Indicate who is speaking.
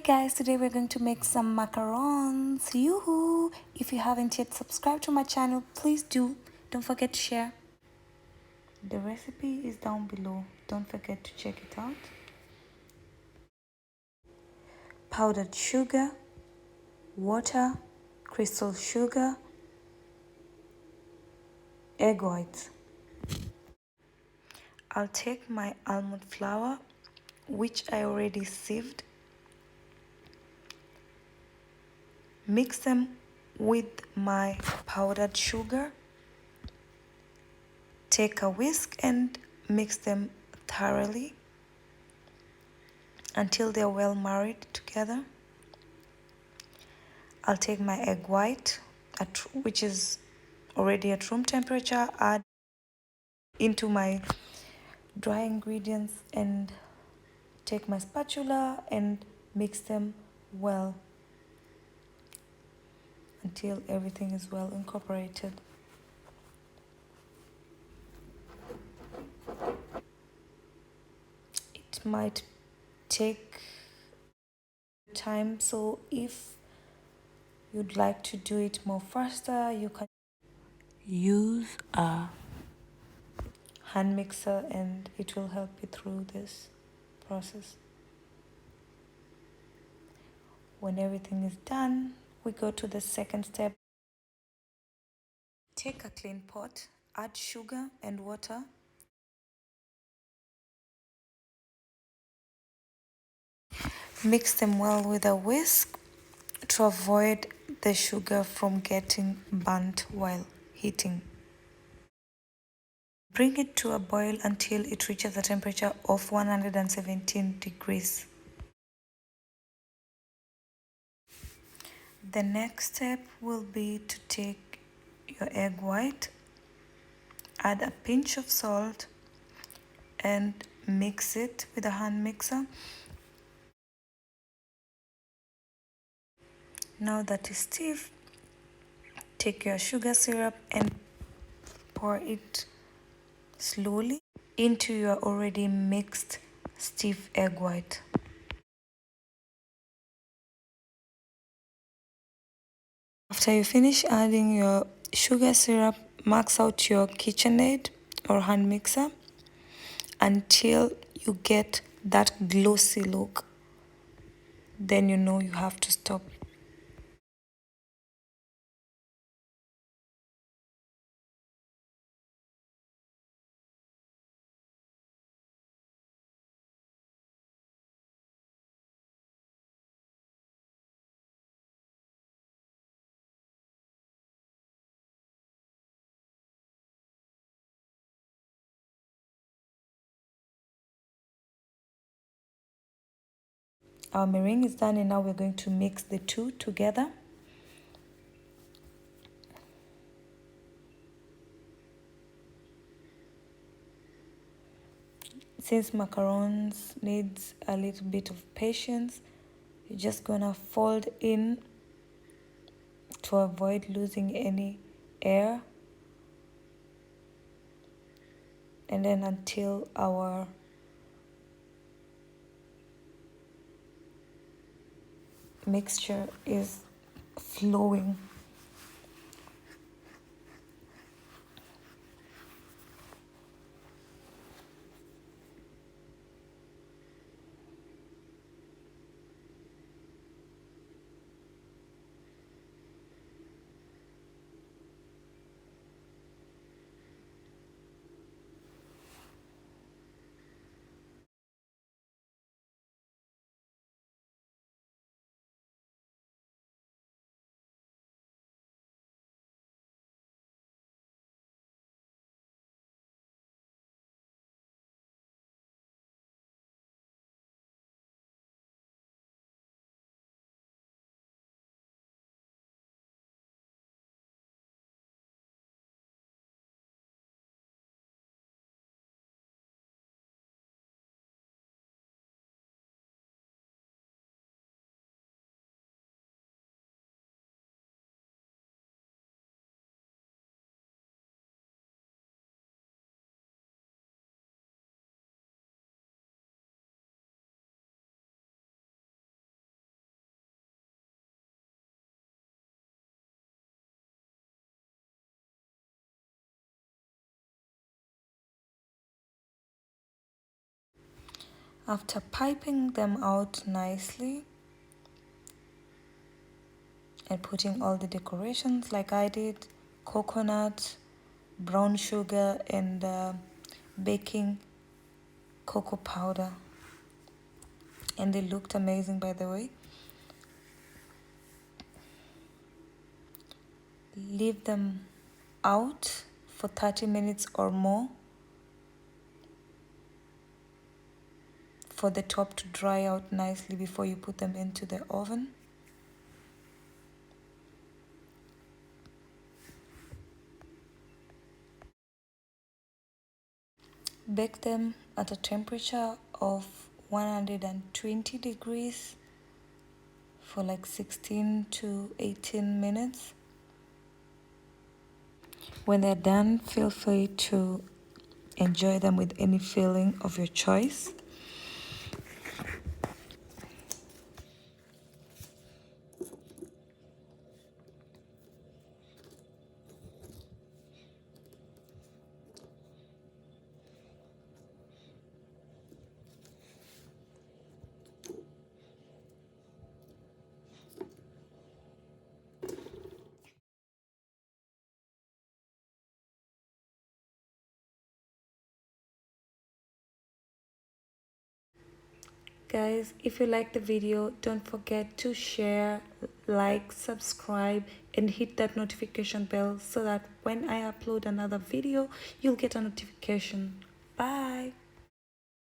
Speaker 1: guys, today we're going to make some macarons. Yoo-hoo! If you haven't yet subscribed to my channel, please do. Don't forget to share. The recipe is down below. Don't forget to check it out. Powdered sugar, water, crystal sugar, egg whites. I'll take my almond flour, which I already sieved. Mix them with my powdered sugar. Take a whisk and mix them thoroughly until they're well married together. I'll take my egg white, which is already at room temperature, add into my dry ingredients and take my spatula and mix them well until everything is well incorporated. It might take time, so if you'd like to do it more faster, you can use a hand mixer and it will help you through this process. When everything is done, we go to the second step. Take a clean pot, add sugar and water. Mix them well with a whisk to avoid the sugar from getting burnt while heating. Bring it to a boil until it reaches a temperature of 117 degrees. The next step will be to take your egg white, add a pinch of salt and mix it with a hand mixer. Now that is stiff, take your sugar syrup and pour it slowly into your already mixed stiff egg white. After you finish adding your sugar syrup, max out your KitchenAid or hand mixer until you get that glossy look. Then you know you have to stop. Our meringue is done and now we're going to mix the two together. Since macarons needs a little bit of patience, you're just gonna fold in to avoid losing any air, and then until our mixture is flowing. After piping them out nicely and putting all the decorations like I did, coconut, brown sugar, and baking cocoa powder, and they looked amazing, by the way. Leave them out for 30 minutes or more for the top to dry out nicely before you put them into the oven. Bake them at a temperature of 120 degrees for like 16 to 18 minutes. When they're done, feel free to enjoy them with any filling of your choice. Guys, if you like the video, don't forget to share, like, subscribe, and hit that notification bell so that when I upload another video, you'll get a notification. Bye.